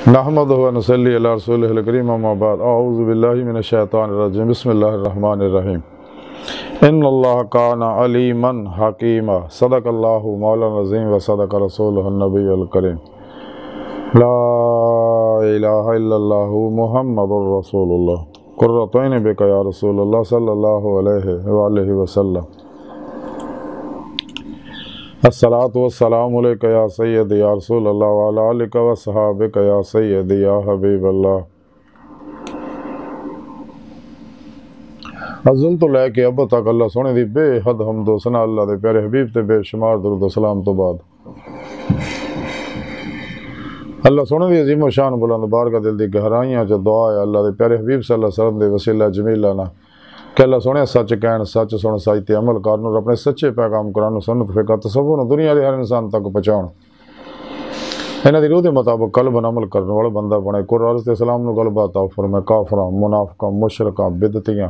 نحمدہ و نصلی علی رسولہ الکریم اما بعد اعوذ باللہ من الشیطان الرجیم بسم اللہ الرحمن الرحیم ان اللہ کان علیما حکیما صدق اللہ مولانا العظیم و صدق رسولہ النبی الکریم لا الہ الا اللہ محمد رسول اللہ قرۃ عین بک یا رسول اللہ صلی اللہ علیہ وآلہ وسلم الصلاۃ والسلام علیک یا سیدی یا رسول اللہ وعلی آلک و صحابک یا سیدی یا حبیب اللہ۔ ازل تو لے کے اب تک اللہ سونے دی بے حد حمد و ثنا اللہ دے پیارے حبیب تے بے شمار درود و سلام تو بعد اللہ سونے دی عظیم و شان بلند بارگاہ دل دی گہرائیاں چ دعا ہے اللہ دے پیارے حبیب صلی اللہ علیہ وسلم دے وسیلہ جمیلہ نہ کہ اللہ سونے سچ کہن سچ سن سچ تے عمل کرن اور اپنے سچے پیغام قرآن و سنت فقہ تصور دنیا دے ہر انسان تک پہنچاؤن انہاں دی روح دے مطابق قلب عمل کرن والا بندہ بنے قرآن تے اسلام نو غلبہ عطا فرمائے کافراں منافقاں مشرکاں بدعتیاں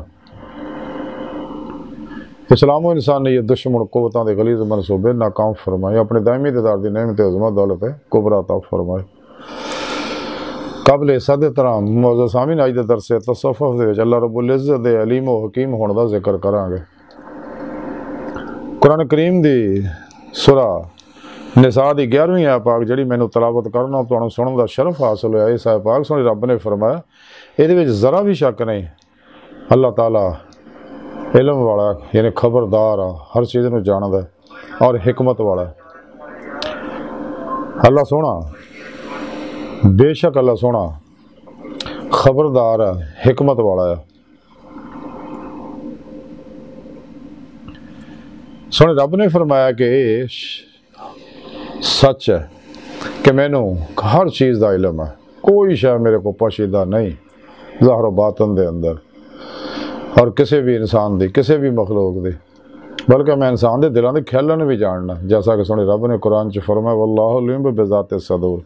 اسلام و انسانیت دشمن قوتاں دے غلیظ منصوبے ناکام فرمائے اپنے دائمی دیدار دی نعمت عظمت دولت کبریٰ عطا فرمائے۔ قابل صد احترام معزز سامعین اج دے درس تصوف دے وچ اللہ رب العزت دے علیم و حکیم ہون دا ذکر کران گے۔ قرآن کریم دی سورہ نساء دی 11ویں آیت پاک جڑی مینوں تلاوت کرنا تانوں سنن دا شرف حاصل ہویا اس آیت پاک سونے رب نے فرمایا اے وچ ذرا بھی شک نہیں اللہ تعالی علم والا یعنی خبردار ہر چیز نو جاندا ہے اور حکمت والا ہے۔ اللہ سونا بے شک اللہ سونا خبردار ہے حکمت والا ہے۔ سونے رب نے فرمایا کہ سچ ہے کہ مینوں ہر چیز دا علم ہے، کوئی شے میرے کو پوشیدہ نہیں ظاہر و باطن دے اندر اور کسی بھی انسان دی کسی بھی مخلوق دی، بلکہ میں انسان دے دلاں دے خیالاں نوں بھی جاننا، جیسا کہ سونے رب نے قرآن چ فرمایا واللہ علیم بذات الصدور،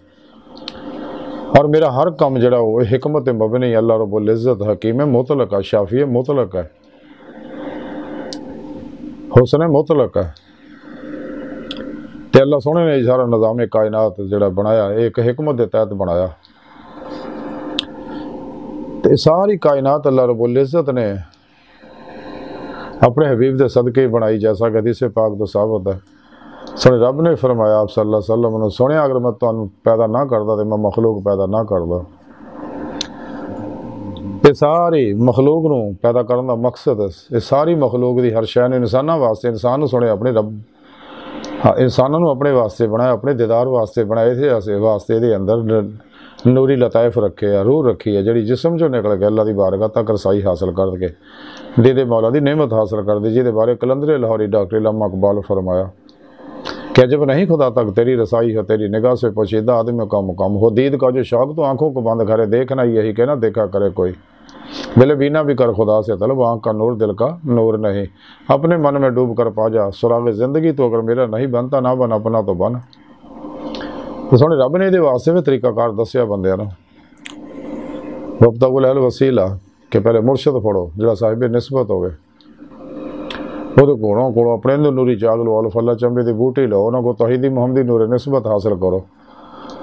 اور میرا ہر کام جڑا وہ حکمت مبنی اللہ رب العزت حکیم مطلق ہے، شافی مطلق ہے، حسن مطلق ہے۔ تے اللہ سونے نے سارا نظام کائنات جڑا بنایا ایک حکمت دے تحت بنایا، تے ساری کائنات اللہ رب العزت نے اپنے حبیب دے صدقے بنائی، جیسا کہ حدیث پاک تو ثابت ہے۔ سونے رب نے فرمایا آپ صلی اللہ علیہ وسلم نے سونے اگر میں تانوں پیدا نہ کردا تے میں مخلوق پیدا نہ کردا، تے ساری مخلوق نو پیدا کرن دا مقصد ہے ساری مخلوق دی ہر شے نوں انساناں واسطے انسان نو سونے اپنے رب انساناں نو اپنے واسطے بنایا، اپنے دیدار واسطے بنایا، اس واسطے دے اندر نوری لطائف رکھے ہے، روح رکھی ہے جڑی جسم جو نکل کے اللہ دی بارگاہ تک رسائی حاصل کر کے دے مولا دی نعمت حاصل کر دی، جہدے بارے کلندر لاہوری ڈاکٹر علامہ اقبال فرمایا کہ جب نہیں خدا تک تیری رسائی ہے تیری نگاہ سے پوشیدہ آدمی کا مقام ہو، دید کا جو شوق تو آنکھوں کو بند کرے، دیکھنا یہی کہنا دیکھا کرے کوئی، بلے بینا بھی کر خدا سے طلب، آنکھ کا نور دل کا نور نہیں، اپنے من میں ڈوب کر پا جا سراغ زندگی، تو اگر میرا نہیں بنتا نہ بن اپنا تو بن۔ تو سونے رب نے یہ واسطے بھی طریقہ کار دسیا بندے نا، وابتغوا الوسیلہ کہ پہلے مرشد پڑھو جڑا صاحب نسبت ہوگے، وہ کو اپنے نوری جاگ لو، الف اللہ چمبے دی بوٹی لو، انہوں کو توحیدی محمدی نور نسبت حاصل کرو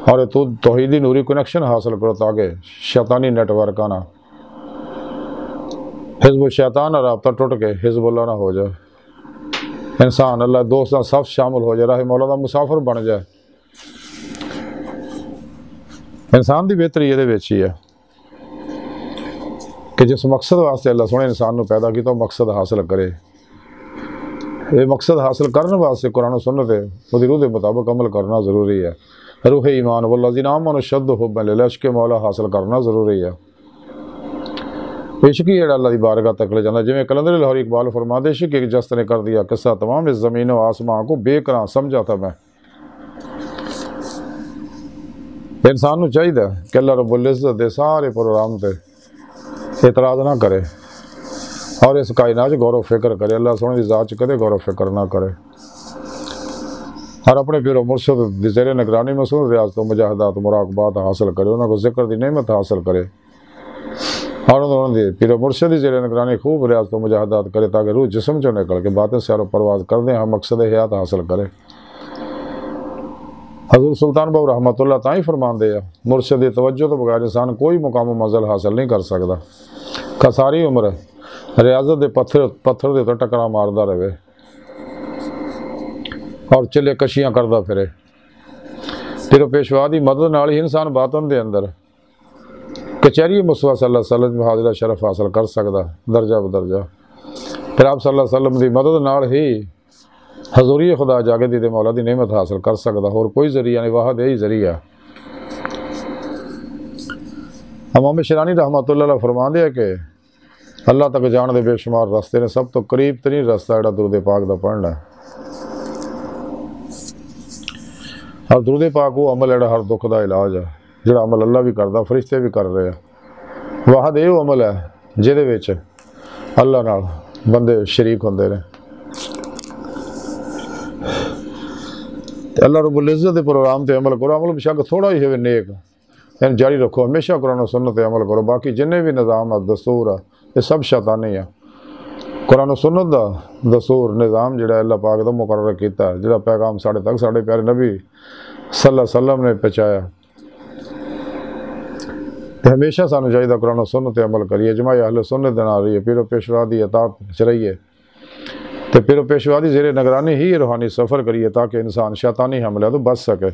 اور تو توحیدی نوری کنیکشن حاصل کرو تاکہ شیطانی نیٹ ورک آنا حزب الشیطان اور رابطہ ٹوٹ کے حزب اللہ نہ ہو جائے، انسان اللہ دوستاں سب شامل ہو جائے، راہ مولا دا مسافر بن جائے۔ انسان دی بہتری یہ ہی ہے کہ جس مقصد واسطے اللہ سونے انسان نو پیدا کیتا وہ مقصد حاصل کرے، یہ مقصد حاصل کرنے واسطے قرآن و سنت ہے وہ روح کے مطابق عمل کرنا ضروری ہے، روح ایمان والذین آمنوا اشد حبا للہ، عشق مولا حاصل کرنا ضروری ہے۔ عشق ہی اللہ دی بارگاہ تک لے جانا، جویں کلندر لاہوری اقبال فرماتے عشق ایک جست نے کر دیا قصہ تمام، اس زمین و آسمان کو بے قرار سمجھا تھا میں۔ انسان نو چاہیے کہ اللہ رب العزت دے سارے پروگرام تے اعتراض نہ کرے اور اس کائنات غور و فکر کرے، اللہ سونے دی ذات کدے غور و فکر نہ کرے اور اپنے پیر و مرشد دی زیر نگرانی مصنوع ریاضت و مجاہدات مراقبات حاصل کرے، انہوں کو ذکر دی نعمت حاصل کرے اور انہوں نے پیر و مرشد دی زیر نگرانی خوب ریاضت و مجاہدات کرے تاکہ روح جسم چوں نکل کے باطن سیر و پرواز کر دیں، ہم مقصد حیات حاصل کرے۔ حضور سلطان بہو رحمۃ اللہ تاں ہی فرماندے آ مرشد دی توجہ تو بغیر انسان کوئی مقام و منزل حاصل نہیں کر سکتا کہ ساری عمر ریاضت دے پتھر دے تے ٹکرا ماردا رہے اور چلے کشیاں کردا پھرے۔ پھر پیشوا دی مدد نال ہی انسان باطن دے اندر کچہری مصطفیٰ صلی اللہ علیہ وسلم حاضرہ شرف حاصل کر سکتا درجہ بدرجہ۔ پھر آپ صلی اللہ علیہ وسلم دی مدد نال ہی حضوری خدا جاگے دی مولا دی نعمت حاصل کر سکتا، اور کوئی ذریعہ نہیں، واحد یہی ذریعہ۔ امام شیرانی رحمۃ اللہ علیہ فرماندے ہے کہ اللہ تک جان دے بے شمار راستے نے، سب تو قریب ترین راستہ جڑا درود پاک دا پڑھنا ہے، اور درود پاک وہ عمل جڑا ہر دکھ دا علاج ہے، جڑا عمل اللہ بھی کردا، فرشتے بھی کر رہے ہیں۔ واحد یہ عمل ہے جہدے وچ اللہ نال بندے شریک ہوندے نے۔ اللہ رب العزت دے پروگرام تے عمل کرو، عمل بشک تھوڑا ہی ہوئے نیک، یعنی جاری رکھو، ہمیشہ قرآن و سنت تے عمل کرو۔ باقی جنے بھی نظام ہے، دستور ہے، یہ سب شیطانی ہے۔ قرآن و سنت دا دستور نظام جڑا اللہ پاک دا مقرر کیتا ہے، جڑا پیغام ساڑھے تک ساڑھے پیارے نبی صلی اللہ علیہ وسلم نے پہنچایا، ہمیشہ سانو چاہیے قرآن و سنت تے عمل کریے، جماعت اہل سنت دے نال رہیے، پیر و پیشوا دی اطاعت وچ رہیے، تے پیر و پیشوا دی زیر نگرانی ہی روحانی سفر کریے تاکہ انسان شیطانی حملے تو بچ سکے۔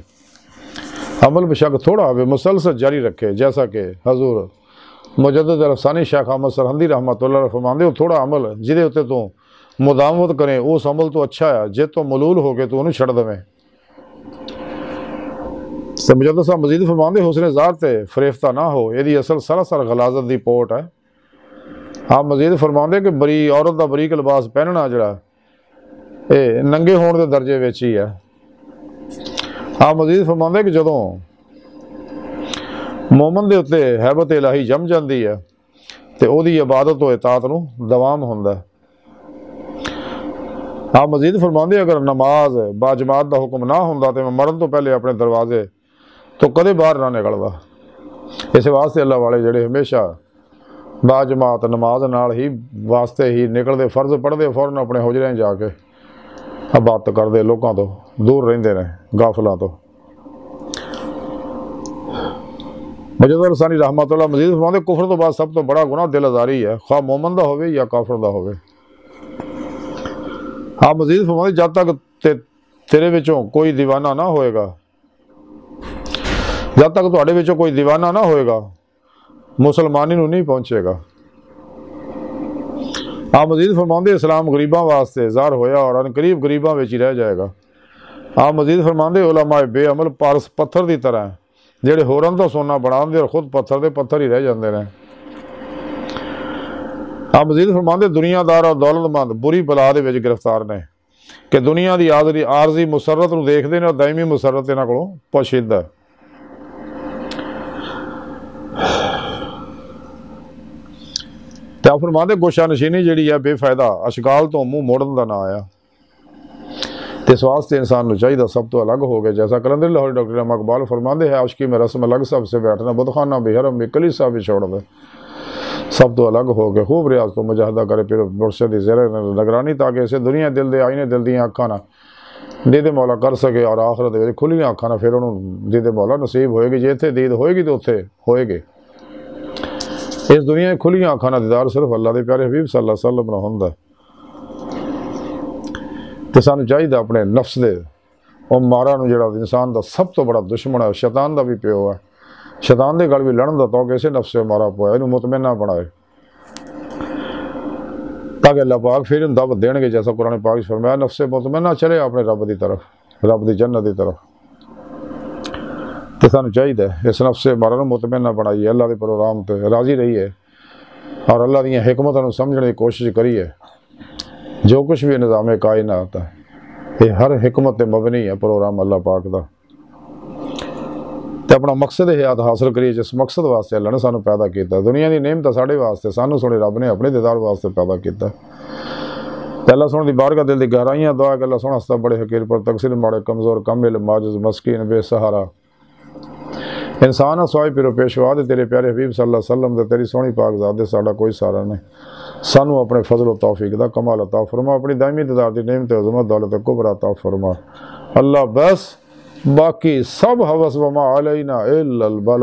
عمل بشک تھوڑا ہوئے، مسلسل جاری رکھے، جیسا کہ حضور مجدد الفسانی شیخ احمد سرہندی رحمۃ اللہ علیہ فرماندے ہو، تھوڑا عمل جہدے اتنے تو مداومت کریں اس عمل تو اچھا ہے، جے تو ملول ہو گئے تو انہوں چھڑ دویں۔ مجدد صاحب مزید فرماندے حسن ذات تے فریفتہ نہ ہو، یہ اصل سراسر غلاظت دی پوٹ ہے۔ آپ مزید فرماندے کہ بری عورت دا بریک لباس پہننا جڑا اے ننگے ہون دے درجے وچ ہی ہے۔ آپ مزید فرماندے کہ جدوں مومن دے اتے حیبت الہی جم جاندی ہے تے او دی عبادت و اطاعت نو دوام ہوندا ہے۔ آپ مزید فرماندے اگر نماز باجماعت دا حکم نہ ہوندا تے میں مرن تو پہلے اپنے دروازے تو کدے باہر نہ نکلدا۔ اس واسطے اللہ والے جڑے ہمیشہ باجماعت نماز نال ہی واسطے ہی نکلدے، فرض پڑھدے، فوراً اپنے حجرے جا کے عبادت کردے، لوکاں تو دور رہندے نے، غافلاں تو۔ مجدد الثانی رحمۃ اللہ مزید فرماندے کفر تو بعد سب تو بڑا گناہ دل آزاری ہے، خواہ مومن دا ہوئے یا کافر دا ہوئے۔ آپ مزید فرماندے جب تک تیرے وچوں کوئی دیوانہ نہ ہوئے گا، جب تک تواڈے وچوں کوئی دیوانہ نہ ہوئے گا مسلمانی نو نہیں پہنچے گا۔ آپ مزید فرماندے اسلام غریباں واسطے ظاہر ہویا اور ان قریب غریباں وچ ہی رہ جائے گا۔ آپ مزید فرماندے علماء بے عمل پارس پتھر دی طرح ہیں، جڑے ہورن تو سونا بنا دے اور خود پتھر دے پتھر ہی رہ جاندے نے۔ آپ مزید فرماندے دنیا دار اور دولت مند بری بلا دے وچ گرفتار نے کہ دنیا دی عارضی مسرت نو دیکھدے نے اور دائمی مسرت انہاں کولوں پوشیدہ ہے۔ تے آپ فرماندے گوشہ نشینی جڑی ہے بے فائدہ اشغال تو منہ موڑن دا نہ آیا۔ تے اس واسطے انسان نو چاہیے سب تو الگ ہو گئے، جیسا کلندر لاہوری ڈاکٹر رحمہ اقبال فرماندے ہے عشقی میں رسم الگ سب سے بیٹھنا، بت خانہ بھی حرم بھی کلیسا بھی چھوڑ دے، سب تو الگ ہو گئے، خوب ریاض تو مجاہدہ کرے پھر مرشد زیر نگرانی تاکہ اسے دنیا دل دے آئینے دل دیاں اکھاں نہ دید مولا کر سکے اور آخرت دے کھلیاں اکھاں نہ پھر انہوں دید مولا نصیب ہوئے گی، جے اتھے دید ہوئے گی تو اتھے ہوئے گے۔ اس دنیا کھلیاں اکھاں نہ دیدار صرف اللہ دے پیارے حبیب صلی اللہ علیہ وسلم نہ ہوندا ہے۔ تے سانو چاہیے اپنے نفس دے او مارا نو جڑا انسان دا سب تو بڑا دشمن ہے، شیطان دا بھی پیو ہے، شیطان دے گل بھی لڑن دا تو کیسے نفس سے مارا پویا، انہوں مطمئنہ بنائے تاکہ اللہ پاک پھر ان دعوت دین گے، جیسا قرآن پاک فرمایا نفس مطمئنہ چلے اپنے رب دی طرف، رب دی جنت دی طرف۔ تو سانو چاہیے اس نفس مارا نو مطمئنہ بنائیے، اللہ دے پروگرام تے راضی رہیے اور اللہ دیاں حکمتاں نو سمجھنے دی کوشش کریے۔ جو کچھ بھی نظام کائنات ہے یہ ہر حکمت تے مبنی ہے پروگرام اللہ پاک دا، تے اپنا مقصد حیات حاصل کریے جس مقصد واسطے اللہ نے سانو پیدا کیتا ہے۔ دنیا دی نعمت ساڈے واسطے، سانو سونے رب نے اپنے دیدار واسطے پیدا کیتا ہے۔ تے اللہ سونے دی بارگاہ دل دی گہرائیاں دعا کہ اللہ سونا ہستا بڑے حقیر پر تقصیر ماڑے کمزور کم علم عاجز مسکین بے سہارا انسان سوائے پیرو پیشوا دے تیرے پیارے حبیب صلی اللہ علیہ وسلم دے تیری سونی پاک ذات دے ساڈا کوئی سہارا نہیں۔ سانو اپنے فضل و توفیق دا کمال عطا فرما، اپنی دائمی دیدار دی نعمت عظمت دولت کبریٰ عطا فرما۔ اللہ بس باقی سب حوث وما علینا الا البلاغ۔